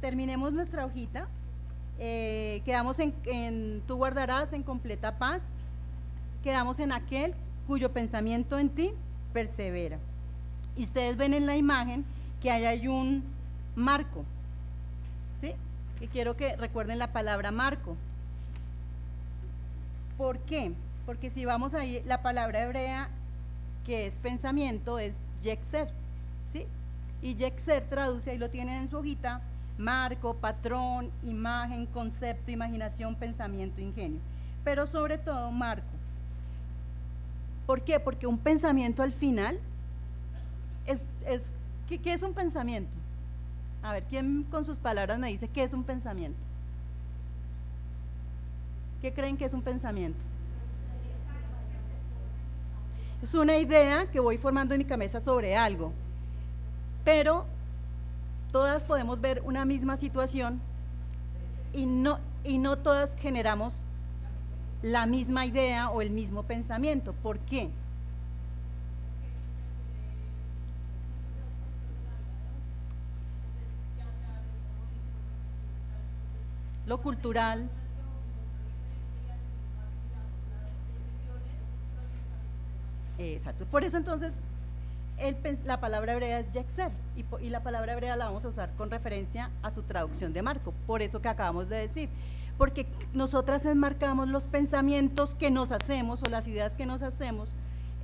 terminemos nuestra hojita, quedamos en tú guardarás en completa paz, quedamos en aquel cuyo pensamiento en ti persevera. Y ustedes ven en la imagen que ahí hay un marco, ¿sí? Y quiero que recuerden la palabra marco. ¿Por qué? Porque si vamos ahí, la palabra hebrea que es pensamiento es yexer, ¿sí? Y yexer traduce, ahí lo tienen en su hojita, marco, patrón, imagen, concepto, imaginación, pensamiento, ingenio. Pero sobre todo marco. ¿Por qué? Porque un pensamiento al final ¿qué es un pensamiento? A ver, ¿quién con sus palabras me dice qué es un pensamiento? ¿Qué creen que es un pensamiento? Es una idea que voy formando en mi cabeza sobre algo, pero todas podemos ver una misma situación y no todas generamos la misma idea o el mismo pensamiento. ¿Por qué? Lo cultural. Exacto. Por eso entonces la palabra hebrea es yexer y la palabra hebrea la vamos a usar con referencia a su traducción de Marco, por eso que acabamos de decir, porque nosotras enmarcamos los pensamientos que nos hacemos o las ideas que nos hacemos,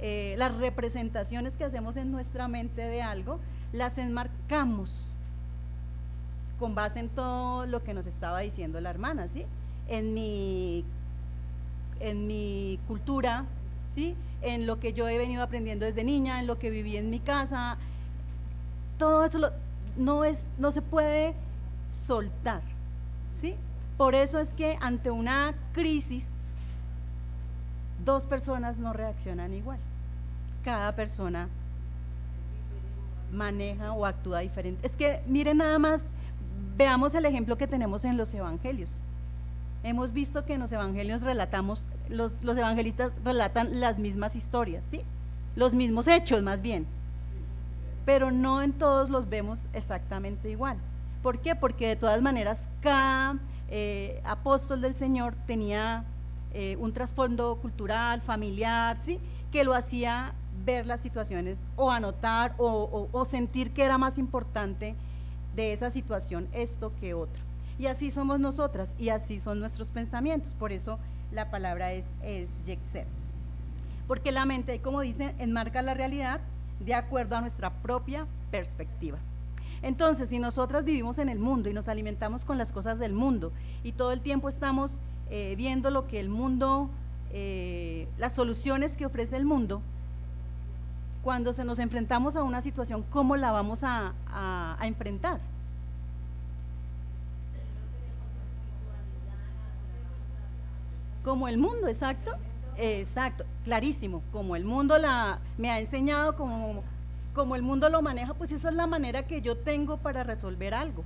las representaciones que hacemos en nuestra mente de algo, las enmarcamos con base en todo lo que nos estaba diciendo la hermana, ¿sí? En mi cultura, ¿sí? En lo que yo he venido aprendiendo desde niña, en lo que viví en mi casa, todo eso no se puede soltar, ¿sí? Por eso es que ante una crisis, dos personas no reaccionan igual. Cada persona maneja o actúa diferente. Es que miren nada más, veamos el ejemplo que tenemos en los evangelios. Hemos visto que en los evangelios relatamos, los evangelistas relatan las mismas historias, ¿sí? Los mismos hechos más bien, pero no en todos los vemos exactamente igual. ¿Por qué? Porque de todas maneras cada apóstol del Señor tenía un trasfondo cultural, familiar, ¿sí? Que lo hacía ver las situaciones o anotar o sentir que era más importante de esa situación esto que otro. Y así somos nosotras y así son nuestros pensamientos, por eso la palabra es yexer. Porque la mente, como dicen, enmarca la realidad de acuerdo a nuestra propia perspectiva. Entonces, si nosotras vivimos en el mundo y nos alimentamos con las cosas del mundo y todo el tiempo estamos viendo lo que el mundo, las soluciones que ofrece el mundo, cuando nos enfrentamos a una situación, ¿cómo la vamos a enfrentar? Como el mundo, exacto, exacto, clarísimo, como el mundo me ha enseñado, como el mundo lo maneja, pues esa es la manera que yo tengo para resolver algo.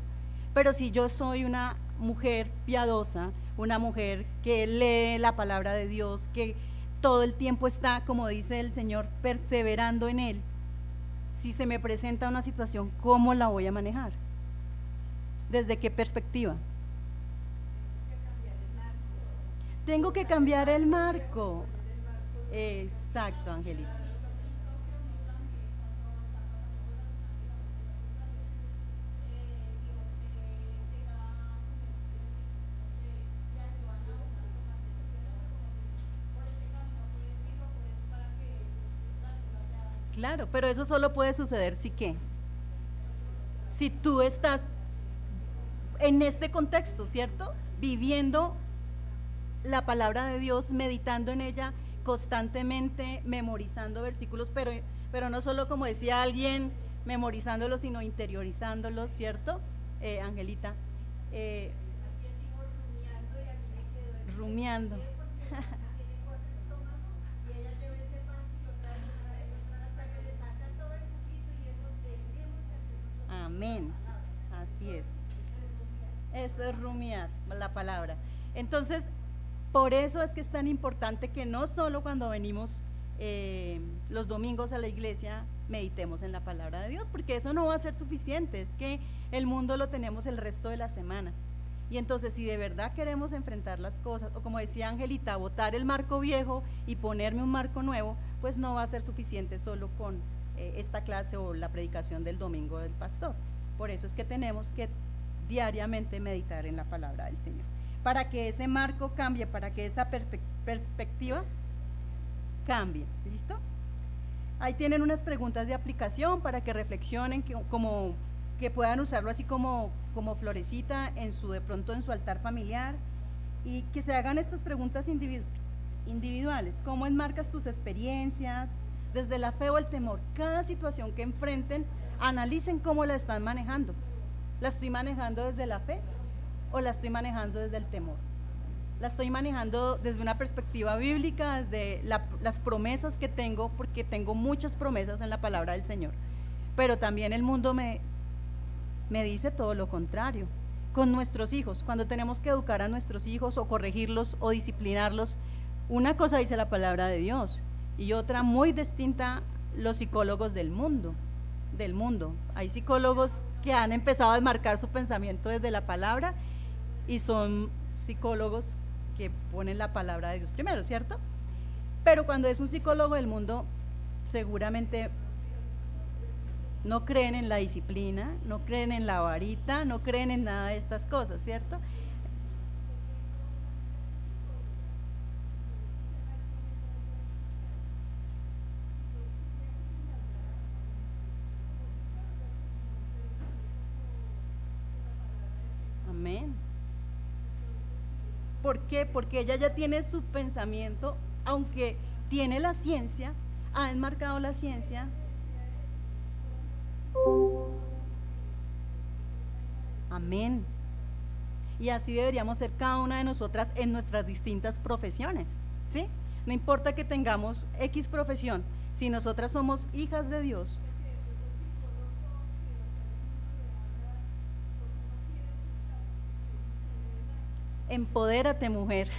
Pero si yo soy una mujer piadosa, una mujer que lee la palabra de Dios, que todo el tiempo está, como dice el Señor, perseverando en Él, si se me presenta una situación, ¿cómo la voy a manejar? ¿Desde qué perspectiva? Tengo que cambiar el marco. Exacto, Angélica. Claro, pero eso solo puede suceder si qué. Si tú estás en este contexto, ¿cierto? Viviendo la palabra de Dios, meditando en ella constantemente, memorizando versículos, pero no solo como decía alguien, memorizándolos, sino interiorizándolos, ¿cierto? Angelita. Rumiando. Amén. Así es. Eso es rumiar, la palabra. Entonces, por eso es que es tan importante que no solo cuando venimos los domingos a la iglesia meditemos en la palabra de Dios, porque eso no va a ser suficiente, es que el mundo lo tenemos el resto de la semana. Y entonces si de verdad queremos enfrentar las cosas, o como decía Angelita, botar el marco viejo y ponerme un marco nuevo, pues no va a ser suficiente solo con esta clase o la predicación del domingo del pastor. Por eso es que tenemos que diariamente meditar en la palabra del Señor, para que ese marco cambie, para que esa perspectiva cambie. ¿Listo? Ahí tienen unas preguntas de aplicación para que reflexionen, que puedan usarlo así como florecita de pronto en su altar familiar, y que se hagan estas preguntas individuales. ¿Cómo enmarcas tus experiencias? Desde la fe o el temor. Cada situación que enfrenten, analicen cómo la están manejando. ¿La estoy manejando desde la fe o la estoy manejando desde el temor? La estoy manejando desde una perspectiva bíblica, desde las promesas que tengo, porque tengo muchas promesas en la palabra del Señor, pero también el mundo me dice todo lo contrario. Con nuestros hijos, cuando tenemos que educar a nuestros hijos o corregirlos o disciplinarlos, una cosa dice la palabra de Dios y otra muy distinta los psicólogos del mundo. Hay psicólogos que han empezado a desmarcar su pensamiento desde la palabra y son psicólogos que ponen la palabra de Dios primero, ¿cierto? Pero cuando es un psicólogo del mundo, seguramente no creen en la disciplina, no creen en la varita, no creen en nada de estas cosas, ¿cierto? Amén. ¿Por qué? Porque ella ya tiene su pensamiento, aunque tiene la ciencia, ha enmarcado la ciencia. Amén. Y así deberíamos ser cada una de nosotras en nuestras distintas profesiones, ¿sí? No importa que tengamos X profesión, si nosotras somos hijas de Dios. Empodérate, mujer.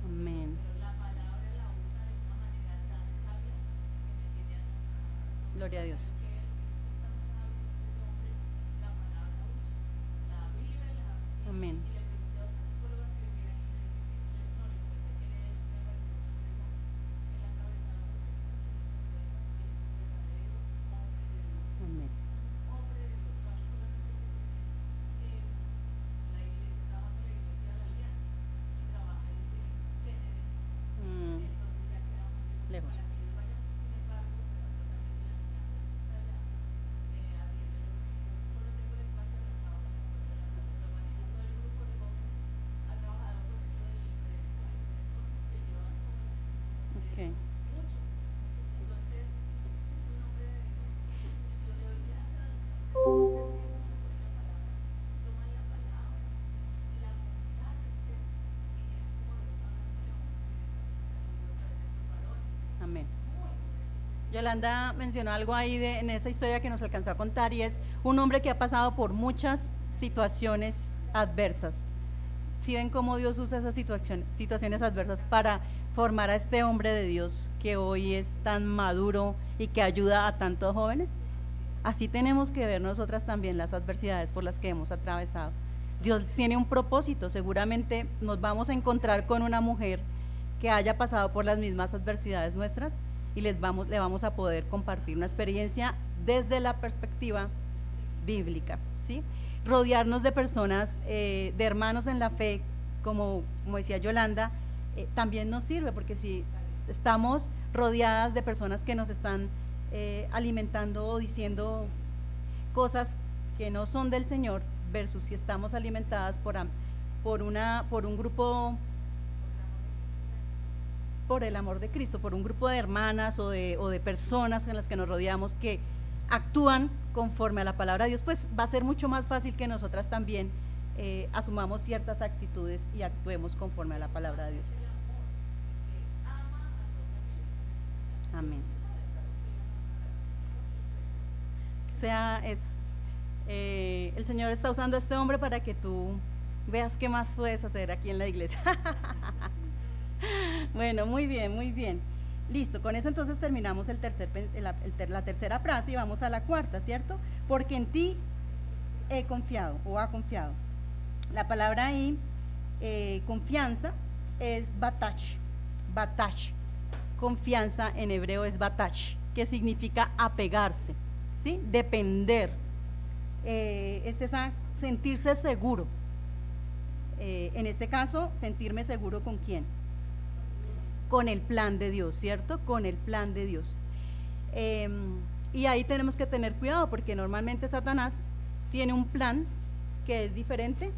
Amén. Gloria a Dios. Amén. Amén. Lejos. Okay. Amén. Yolanda mencionó algo ahí en esa historia que nos alcanzó a contar, y es un hombre que ha pasado por muchas situaciones adversas. ¿Sí ven cómo Dios usa esas situaciones adversas para formar a este hombre de Dios que hoy es tan maduro y que ayuda a tantos jóvenes? Así tenemos que ver nosotras también las adversidades por las que hemos atravesado. Dios tiene un propósito, seguramente nos vamos a encontrar con una mujer que haya pasado por las mismas adversidades nuestras y le vamos a poder compartir una experiencia desde la perspectiva bíblica, ¿sí? Rodearnos de personas, de hermanos en la fe, como decía Yolanda, también nos sirve, porque si estamos rodeadas de personas que nos están alimentando o diciendo cosas que no son del Señor, versus si estamos alimentadas por un grupo, por el amor de Cristo, por un grupo de hermanas o de personas en las que nos rodeamos, que actúan conforme a la palabra de Dios, pues va a ser mucho más fácil que nosotras también asumamos ciertas actitudes y actuemos conforme a la palabra de Dios. Amén. El Señor está usando a este hombre para que tú veas qué más puedes hacer aquí en la iglesia. Bueno, muy bien, muy bien. Listo, con eso entonces terminamos la tercera frase y vamos a la cuarta, ¿cierto? Porque en ti he confiado o ha confiado. La palabra ahí, confianza, es batach. Batach. Confianza en hebreo es batach, que significa apegarse, ¿sí? Depender. Es sentirse seguro. En este caso, sentirme seguro ¿con quién? Con el plan de Dios, ¿cierto? Con el plan de Dios. Y ahí tenemos que tener cuidado porque normalmente Satanás tiene un plan que es diferente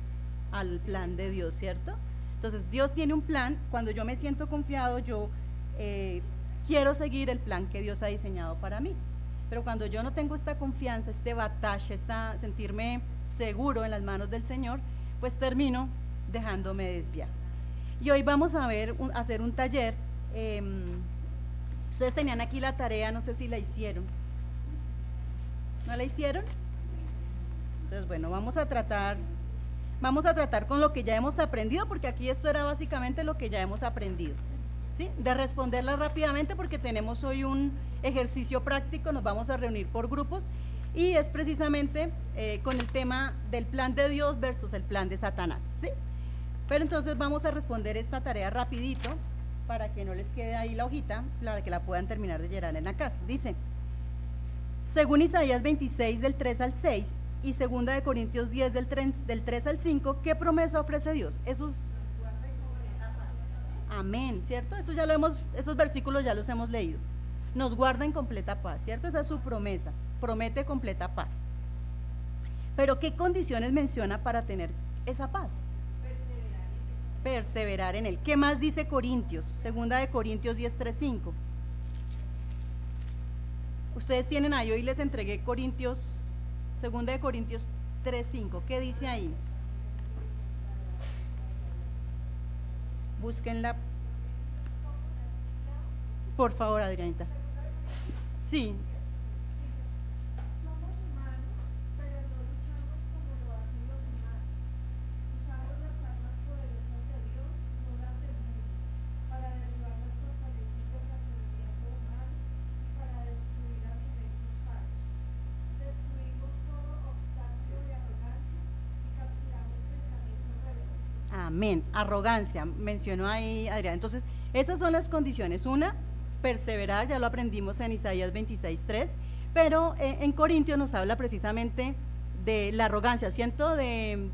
al plan de Dios, ¿cierto? Entonces Dios tiene un plan. Cuando yo me siento confiado, yo quiero seguir el plan que Dios ha diseñado para mí. Pero cuando yo no tengo esta confianza, este batalla, sentirme seguro en las manos del Señor, pues termino dejándome desviar. Y hoy vamos a hacer un taller. Ustedes tenían aquí la tarea, no sé si la hicieron. ¿No la hicieron? Entonces, bueno, vamos a tratar con lo que ya hemos aprendido, porque aquí esto era básicamente lo que ya hemos aprendido, ¿sí? De responderla rápidamente porque tenemos hoy un ejercicio práctico, nos vamos a reunir por grupos y es precisamente con el tema del plan de Dios versus el plan de Satanás, ¿sí? Pero entonces vamos a responder esta tarea rapidito para que no les quede ahí la hojita, para que la puedan terminar de llenar en la casa. Dice, según Isaías 26 del 3 al 6 y segunda de Corintios 10 del 3 al 5, ¿qué promesa ofrece Dios? Amén, ¿cierto? Esos versículos ya los hemos leído. Nos guarda en completa paz, ¿cierto? Esa es su promesa, promete completa paz. Pero ¿qué condiciones menciona para tener esa paz? Perseverar en él. ¿Qué más dice Corintios? Segunda de Corintios 10, 3, 5. Ustedes tienen ahí, hoy les entregué segunda de Corintios 3, 5. ¿Qué dice ahí? Búsquenla. Por favor, Adrianita. Sí. Amén. Arrogancia, mencionó ahí Adrián. Entonces, esas son las condiciones. Una, perseverar, ya lo aprendimos en Isaías 26:3, pero en Corintios nos habla precisamente de la arrogancia, ¿cierto? De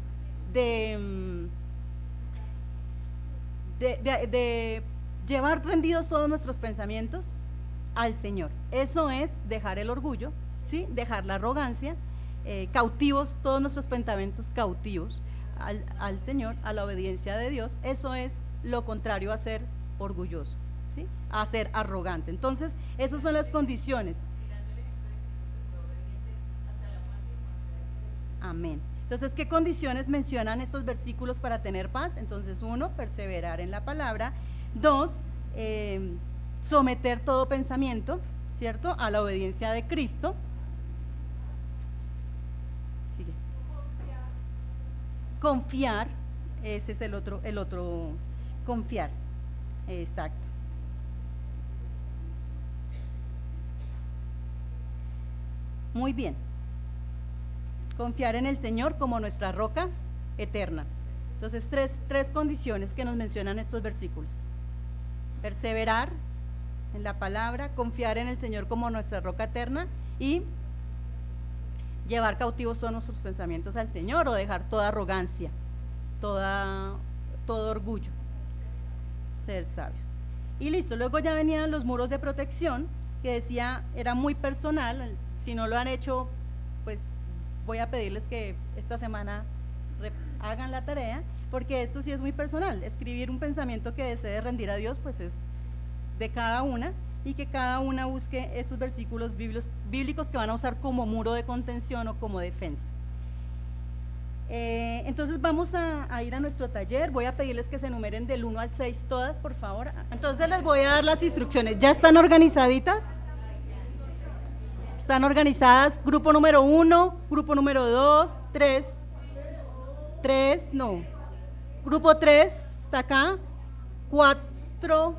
llevar rendidos todos nuestros pensamientos al Señor. Eso es dejar el orgullo, ¿sí? Dejar la arrogancia, cautivos, todos nuestros pensamientos cautivos al Señor, a la obediencia de Dios. Eso es lo contrario a ser orgulloso, ¿sí? A ser arrogante. Entonces, esas son las condiciones. Amén. Entonces, ¿qué condiciones mencionan estos versículos para tener paz? Entonces, 1, perseverar en la palabra. 2, someter todo pensamiento, ¿cierto?, a la obediencia de Cristo. Sigue. Confiar, ese es el otro, confiar. Exacto. Muy bien. Confiar en el Señor como nuestra roca eterna. Entonces, tres condiciones que nos mencionan estos versículos: perseverar en la palabra, confiar en el Señor como nuestra roca eterna y llevar cautivos todos nuestros pensamientos al Señor, o dejar toda arrogancia, todo orgullo, ser sabios. Y listo, luego ya venían los muros de protección, que decía, era muy personal. Si no lo han hecho, pues voy a pedirles que esta semana hagan la tarea, porque esto sí es muy personal. Escribir un pensamiento que desee rendir a Dios, pues es de cada una, y que cada una busque estos versículos bíblicos que van a usar como muro de contención o como defensa. Entonces vamos a ir a nuestro taller. Voy a pedirles que se enumeren del 1 al 6 todas, por favor. Entonces les voy a dar las instrucciones. ¿Ya están organizaditas? ¿Están organizadas? Grupo número 1, grupo número 2, 3, no. Grupo 3 está acá, 4,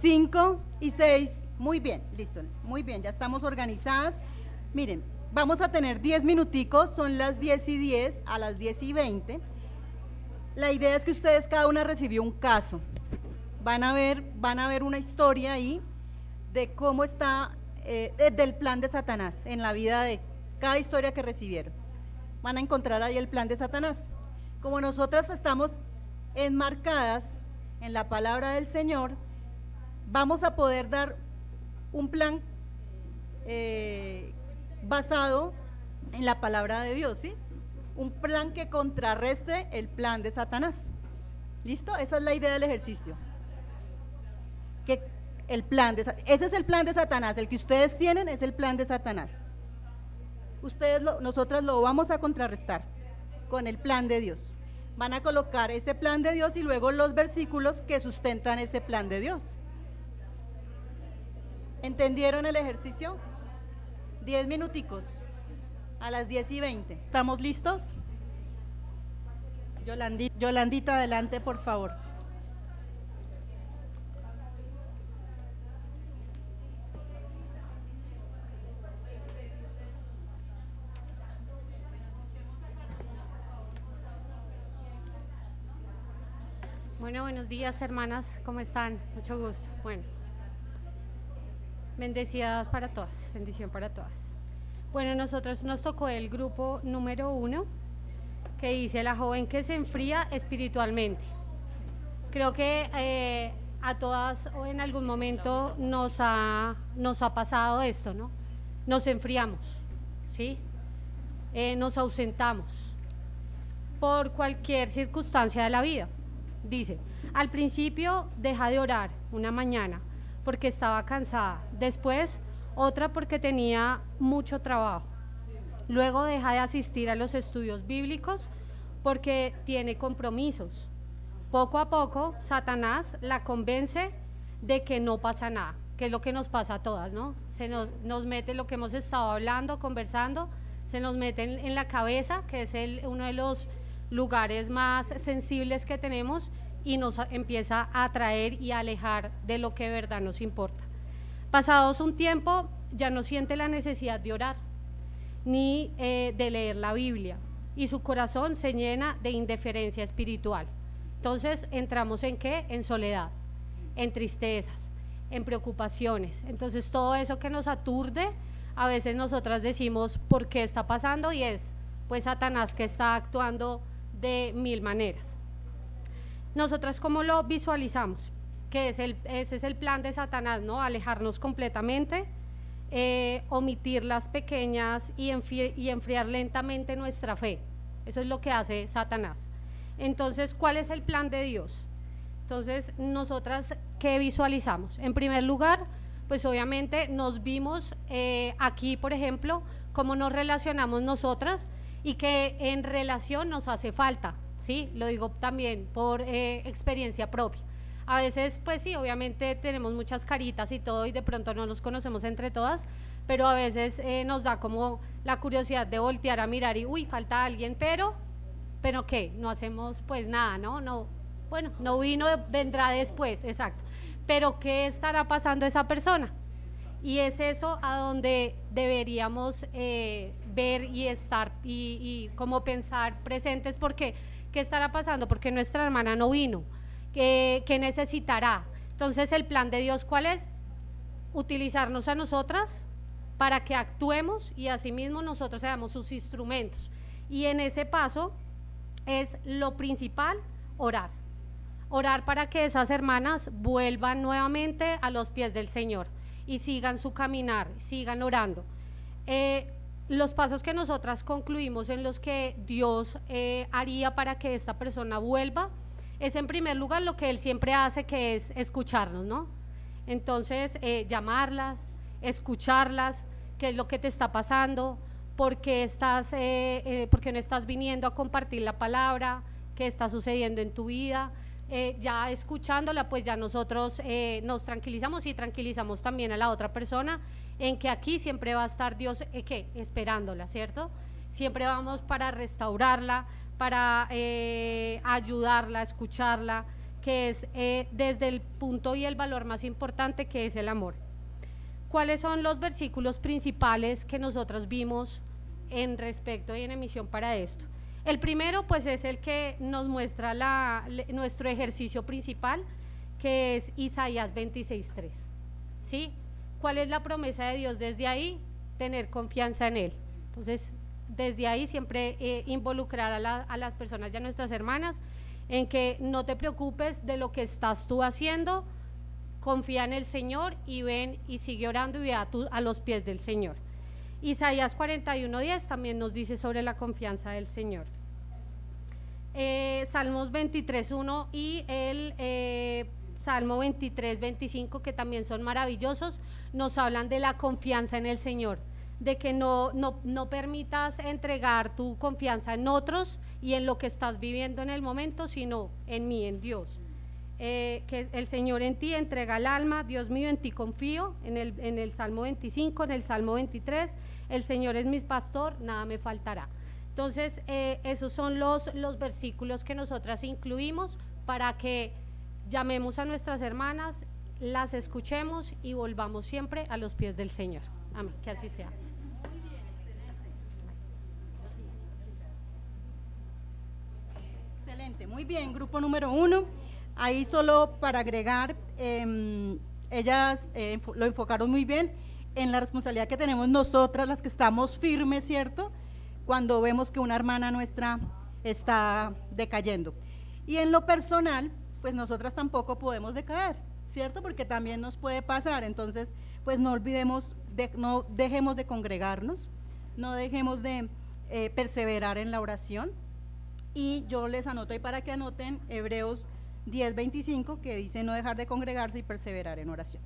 5 y 6. Muy bien, listo. Muy bien, ya estamos organizadas. Miren, vamos a tener 10 minuticos, son las 10:10 a las 10:20. La idea es que ustedes cada una recibió un caso. Van a ver una historia ahí de cómo está, del plan de Satanás en la vida de cada historia que recibieron. Van a encontrar ahí el plan de Satanás. Como nosotras estamos enmarcadas en la palabra del Señor, vamos a poder dar un plan basado en la palabra de Dios, ¿sí? Un plan que contrarreste el plan de Satanás. ¿Listo? Esa es la idea del ejercicio. Ese es el plan de Satanás, el que ustedes tienen es el plan de Satanás. Nosotras lo vamos a contrarrestar con el plan de Dios. Van a colocar ese plan de Dios y luego los versículos que sustentan ese plan de Dios. ¿Entendieron el ejercicio? 10 minuticos a las 10:20. ¿Estamos listos? Yolandita, adelante, por favor. Bueno, buenos días, hermanas, ¿cómo están? Mucho gusto. Bueno, bendecidas para todas, bendición para todas. Bueno, nosotros nos tocó el grupo número 1, que dice la joven que se enfría espiritualmente. Creo que a todas o en algún momento nos ha pasado esto, ¿no? Nos enfriamos, ¿sí? Nos ausentamos por cualquier circunstancia de la vida. Dice, al principio deja de orar una mañana porque estaba cansada, después otra porque tenía mucho trabajo, luego deja de asistir a los estudios bíblicos porque tiene compromisos. Poco a poco Satanás la convence de que no pasa nada, que es lo que nos pasa a todas, ¿no? Nos mete lo que hemos estado hablando, conversando, se nos mete en la cabeza, que es uno de los lugares más sensibles que tenemos, y nos empieza a atraer y a alejar de lo que de verdad nos importa. Pasados un tiempo ya no siente la necesidad de orar ni de leer la Biblia, y su corazón se llena de indiferencia espiritual. Entonces entramos ¿en qué? En soledad, en tristezas, en preocupaciones. Entonces todo eso que nos aturde, a veces nosotras decimos ¿por qué está pasando? Y es pues Satanás que está actuando de mil maneras. Nosotras ¿cómo lo visualizamos? Que ese es el plan de Satanás, ¿no? Alejarnos completamente, omitir las pequeñas y enfriar lentamente nuestra fe. Eso es lo que hace Satanás. Entonces, ¿cuál es el plan de Dios? Entonces, nosotras ¿qué visualizamos? En primer lugar, pues obviamente nos vimos aquí, por ejemplo, cómo nos relacionamos nosotras y que en relación nos hace falta, ¿sí? Lo digo también por experiencia propia. A veces, pues sí, obviamente tenemos muchas caritas y todo y de pronto no nos conocemos entre todas, pero a veces nos da como la curiosidad de voltear a mirar y, uy, falta alguien, pero ¿qué? No hacemos pues nada, ¿no? No, bueno, no vino, vendrá después, exacto. Pero ¿qué estará pasando esa persona? Y es eso a donde deberíamos ver y estar y como pensar presentes, porque ¿qué estará pasando? Porque nuestra hermana no vino, ¿qué necesitará? Entonces el plan de Dios ¿cuál es? Utilizarnos a nosotras para que actuemos y asimismo nosotros seamos sus instrumentos. Y en ese paso es lo principal, orar. Orar para que esas hermanas vuelvan nuevamente a los pies del Señor y sigan su caminar, sigan orando. Los pasos que nosotras concluimos en los que Dios haría para que esta persona vuelva es en primer lugar lo que Él siempre hace, que es escucharnos, ¿no? Entonces, llamarlas, escucharlas, qué es lo que te está pasando, por qué no estás viniendo a compartir la palabra, qué está sucediendo en tu vida. Ya escuchándola, pues ya nosotros nos tranquilizamos y tranquilizamos también a la otra persona en que aquí siempre va a estar Dios esperándola, ¿cierto? Siempre vamos para restaurarla, para ayudarla, escucharla, que es desde el punto y el valor más importante, que es el amor. ¿Cuáles son los versículos principales que nosotros vimos en respecto y en emisión para esto? El primero, pues, es el que nos muestra nuestro ejercicio principal, que es Isaías 26:3, ¿sí? ¿Cuál es la promesa de Dios desde ahí? Tener confianza en Él. Entonces, desde ahí siempre involucrar a las personas y a nuestras hermanas en que no te preocupes de lo que estás tú haciendo, confía en el Señor y ven y sigue orando y ve a los pies del Señor. Isaías 41:10 también nos dice sobre la confianza del Señor. Salmos 23:1 y el Salmo 23:25, que también son maravillosos, nos hablan de la confianza en el Señor, de que no permitas entregar tu confianza en otros y en lo que estás viviendo en el momento, sino en mí, en Dios. Que el Señor en ti entrega el alma, Dios mío, en ti confío, en el Salmo 25, en el Salmo 23, el Señor es mi pastor, nada me faltará. Entonces, esos son los versículos que nosotras incluimos para que llamemos a nuestras hermanas, las escuchemos y volvamos siempre a los pies del Señor. Amén, que así sea. Excelente, muy bien, grupo número 1. Ahí solo para agregar, ellas lo enfocaron muy bien en la responsabilidad que tenemos nosotras, las que estamos firmes, ¿cierto?, cuando vemos que una hermana nuestra está decayendo. Y en lo personal, pues nosotras tampoco podemos decaer, ¿cierto?, porque también nos puede pasar. Entonces, pues no olvidemos, no dejemos de congregarnos, no dejemos de perseverar en la oración. Y yo les anoto ahí para que anoten Hebreos 10:25, que dice no dejar de congregarse y perseverar en oración.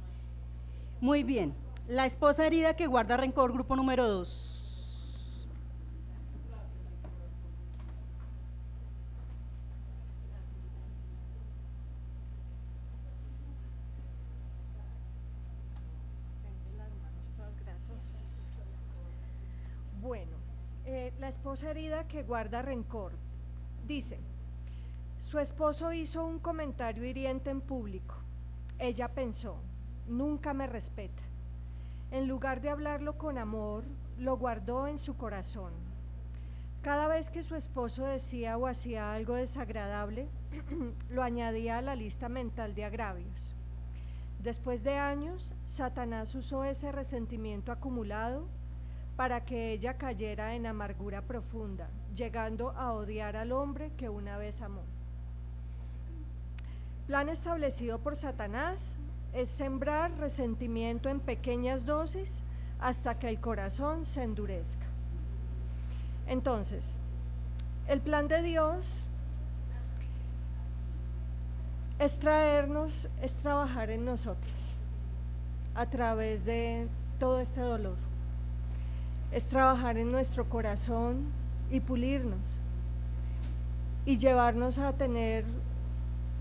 Muy bien, la esposa herida que guarda rencor, grupo número 2. Bueno, la esposa herida que guarda rencor dice: su esposo hizo un comentario hiriente en público. Ella pensó, nunca me respeta. En lugar de hablarlo con amor, lo guardó en su corazón. Cada vez que su esposo decía o hacía algo desagradable, lo añadía a la lista mental de agravios. Después de años, Satanás usó ese resentimiento acumulado para que ella cayera en amargura profunda, llegando a odiar al hombre que una vez amó. Plan establecido por Satanás es sembrar resentimiento en pequeñas dosis hasta que el corazón se endurezca. Entonces, el plan de Dios es trabajar en nosotros a través de todo este dolor. Es trabajar en nuestro corazón y pulirnos y llevarnos a tener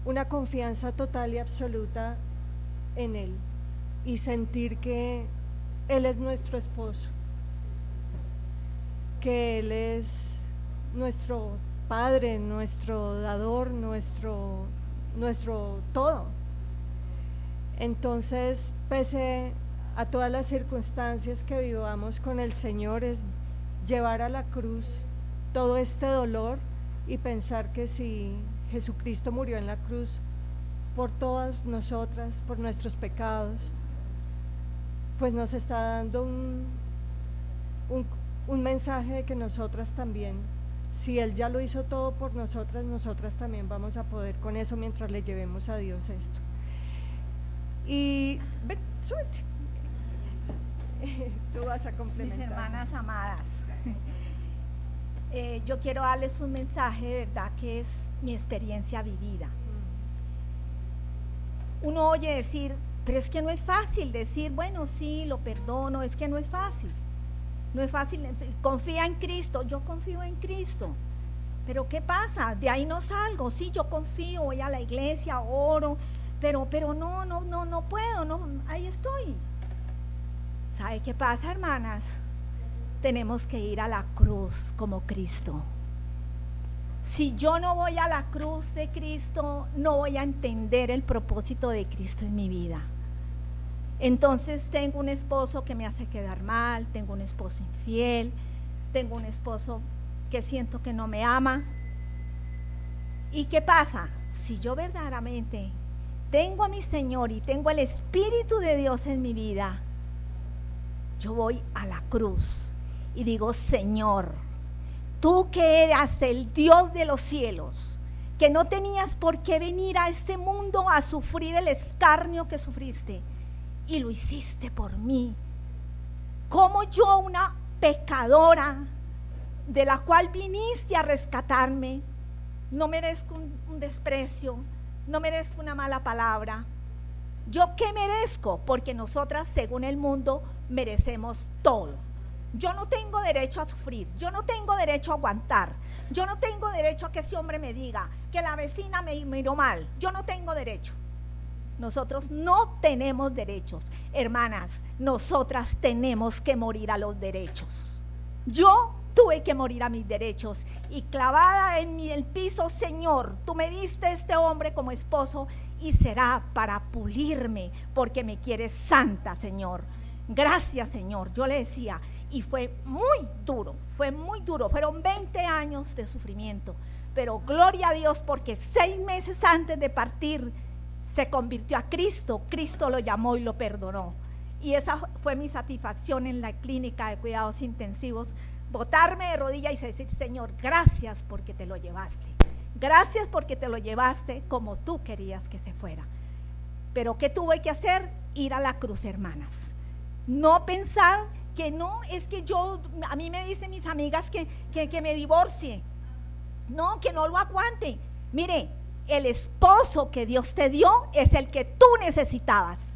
una confianza total y absoluta en Él y sentir que Él es nuestro esposo, que Él es nuestro Padre, nuestro dador, nuestro todo. Entonces, pese a todas las circunstancias que vivamos con el Señor, es llevar a la cruz todo este dolor y pensar que si Jesucristo murió en la cruz por todas nosotras, por nuestros pecados, pues nos está dando un mensaje de que nosotras también, si Él ya lo hizo todo por nosotras, nosotras también vamos a poder con eso mientras le llevemos a Dios esto. Y ven, súbete. Tú vas a complementar. Mis hermanas amadas, yo quiero darles un mensaje de verdad que es mi experiencia vivida. Uno oye decir Pero es que no es fácil decir, bueno, sí, lo perdono, es que no es fácil. No es fácil, confía en Cristo, yo confío en Cristo. Pero ¿qué pasa? De ahí no salgo, sí, yo confío, voy a la iglesia, oro, pero no puedo, no, ahí estoy. ¿Sabe qué pasa, hermanas? Tenemos que ir a la cruz como Cristo. Si yo no voy a la cruz de Cristo, no voy a entender el propósito de Cristo en mi vida. Entonces tengo un esposo que me hace quedar mal, tengo un esposo infiel, tengo un esposo que siento que no me ama. ¿Y qué pasa? Si yo verdaderamente tengo a mi Señor y tengo el Espíritu de Dios en mi vida, yo voy a la cruz y digo, Señor, tú que eras el Dios de los cielos, que no tenías por qué venir a este mundo a sufrir el escarnio que sufriste, y lo hiciste por mí. Como yo, una pecadora de la cual viniste a rescatarme, no merezco un desprecio, no merezco una mala palabra. ¿Yo qué merezco? Porque nosotras, según el mundo, merecemos todo. Yo no tengo derecho a sufrir, yo no tengo derecho a aguantar, yo no tengo derecho a que ese hombre me diga que la vecina me miró mal, yo no tengo derecho. Nosotros no tenemos derechos, hermanas, nosotras tenemos que morir a los derechos. Yo tuve que morir a mis derechos y clavada en el piso, Señor, tú me diste este hombre como esposo y será para pulirme porque me quieres santa, Señor. Gracias, Señor. Yo le decía, y fue muy duro, fueron 20 años de sufrimiento, pero gloria a Dios porque 6 meses antes de partir se convirtió a Cristo, Cristo lo llamó y lo perdonó. Y esa fue mi satisfacción en la clínica de cuidados intensivos, botarme de rodillas y decir, Señor, gracias porque te lo llevaste, gracias porque te lo llevaste como tú querías que se fuera. Pero ¿qué tuve que hacer? Ir a la cruz, hermanas. No pensar que no, es que a mí me dicen mis amigas que me divorcie, no, que no lo aguante. Mire, el esposo que Dios te dio es el que tú necesitabas,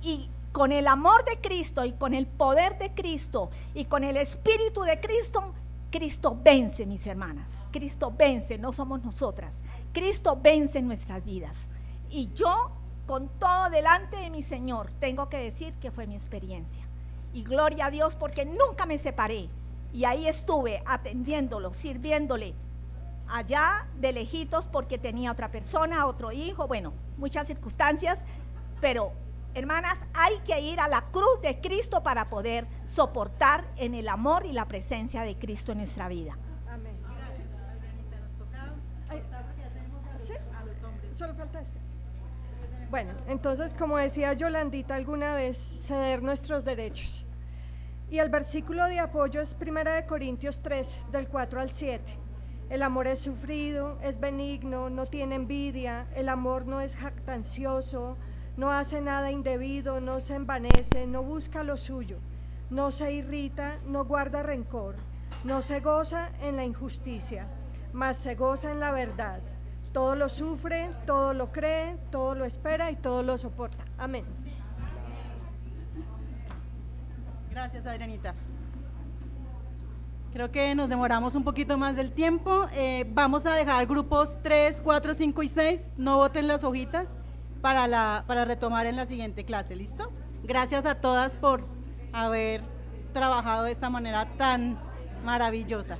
y con el amor de Cristo y con el poder de Cristo y con el Espíritu de Cristo, Cristo vence, mis hermanas. Cristo vence, no somos nosotras. Cristo vence en nuestras vidas. Y yo, con todo delante de mi Señor, tengo que decir que fue mi experiencia. Y gloria a Dios porque nunca me separé. Y ahí estuve atendiéndolo, sirviéndole, allá de lejitos porque tenía otra persona, otro hijo, bueno, muchas circunstancias, pero hermanas, hay que ir a la cruz de Cristo para poder soportar en el amor y la presencia de Cristo en nuestra vida. Amén. ¿Sí? Solo falta este. Bueno, entonces, como decía Yolandita alguna vez, ceder nuestros derechos. Y el versículo de apoyo es 1 Corintios 3, del 4 al 7. El amor es sufrido, es benigno, no tiene envidia, el amor no es jactancioso, no hace nada indebido, no se envanece, no busca lo suyo, no se irrita, no guarda rencor, no se goza en la injusticia, mas se goza en la verdad. Todo lo sufre, todo lo cree, todo lo espera y todo lo soporta. Amén. Gracias, Adrianita. Creo que nos demoramos un poquito más del tiempo. Vamos a dejar grupos 3, 4, 5 y 6. No boten las hojitas para retomar en la siguiente clase. ¿Listo? Gracias a todas por haber trabajado de esta manera tan maravillosa.